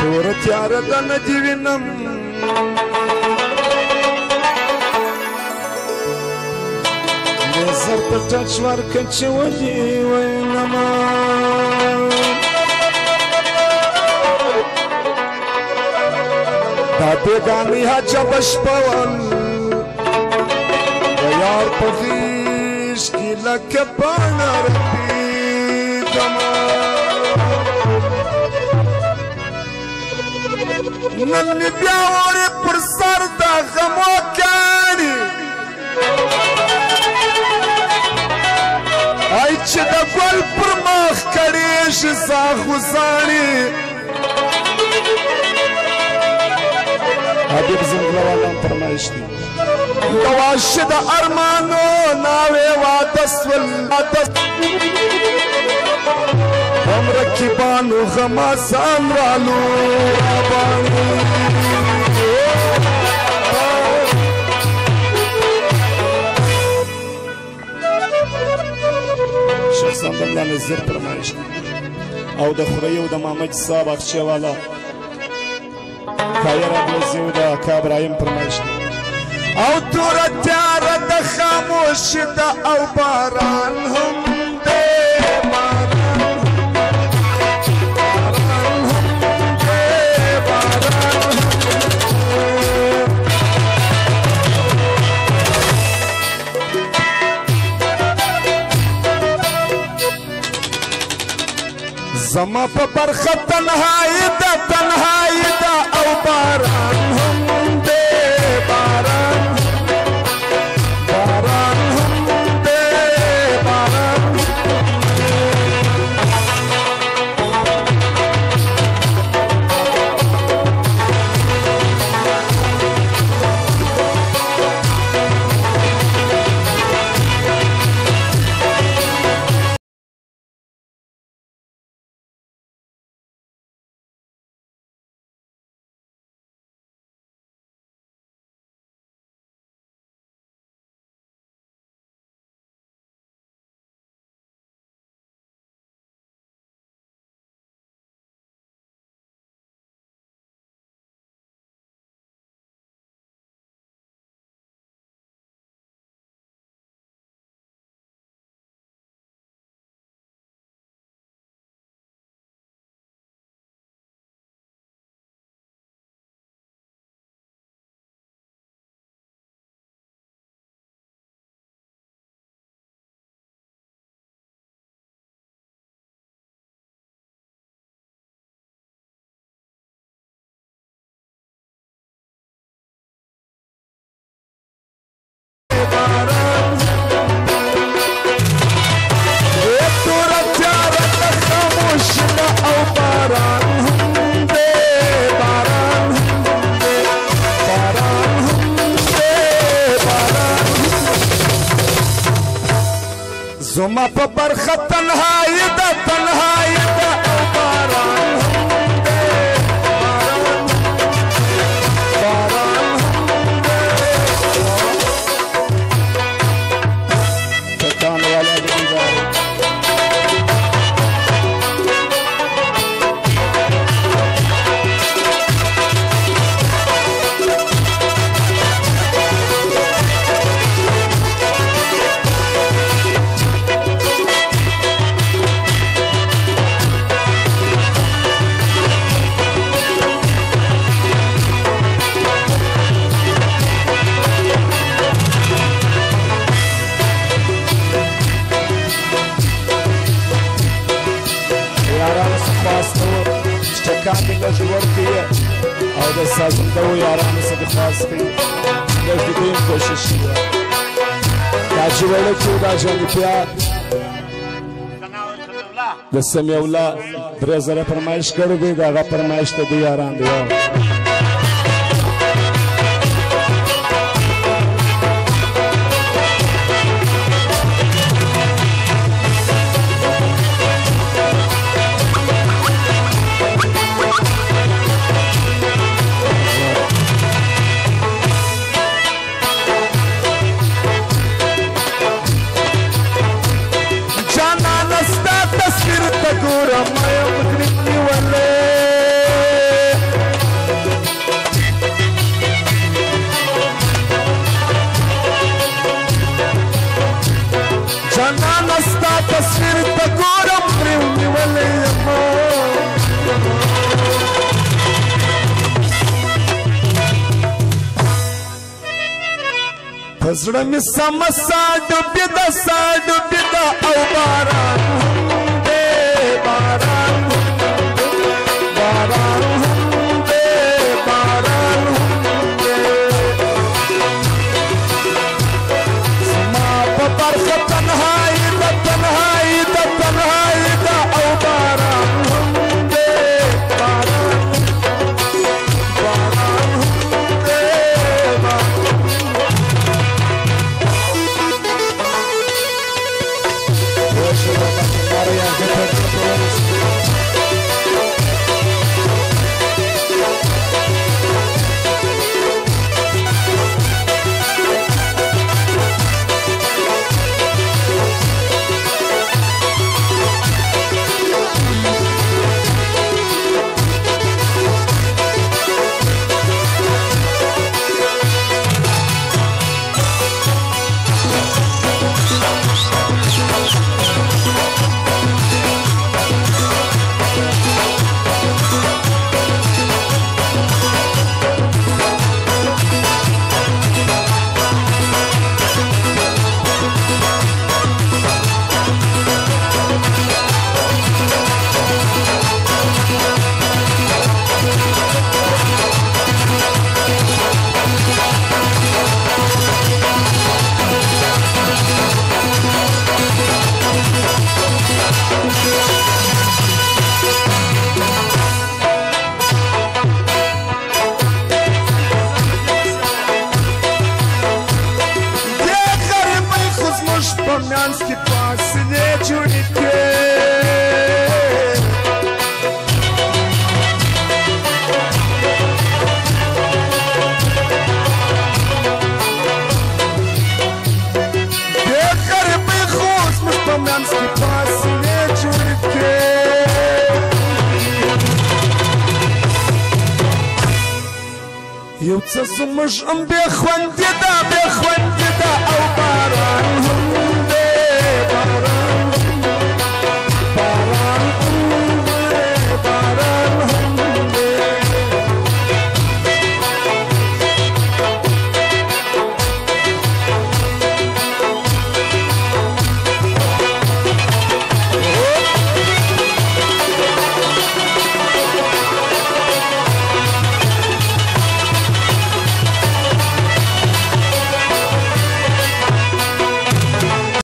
تور تیار د ندی وینم نظر ته ټچ ورکړه چې ولې وینما دا بیګانې حجب شپول د یار په غیږ کې لکه پاڼه رپېدمه نن مې بیا اورې پر سر د غمو کاڼي ای چې د ګل پر مخ کړېږي ساخو زاڼي حبیب زنګلوالان فرمایش دي د واشه د ارمانو ناوې واده سول هم رکیبانو غمازان رالو رابانو شیخ سامدالله نظیر فرمایش دي او د خوري او د محمد صاحب اخچې والا خیر ابوزي او د اکا ابراهیم فرمایش دي او تور تیاره د خاموشي ده او باران هم دی زما په برخه تنهایی ده او باران هم دی باران هم دی باران زما په برخه تنهایی ده او باران هم دی باران هم دی کتان والا دیدار کاندې لږ ورکړي او د سازندهو یارانو څخه خاص کړي لږ د دوی کوشش وکړي دا چې ویله کې دا ژوندتیا د سمیع الله 3000 فرمایش کړی دی د هغه فرمایش ته دوی یاران دی پزړه مې سمه سا ډوبې ده سا ډوبې ده او باران هم دی باران باران هم دی باران هم دی زما په برخه تنهایي ده تنهایي ده تنهایي ده او باران هم دی باران باران هم دی Mianski pasine čunike Dekar bi khos musto mianski pasine čunike Yau څه زموږ هم بې خوندې ده بې خوندې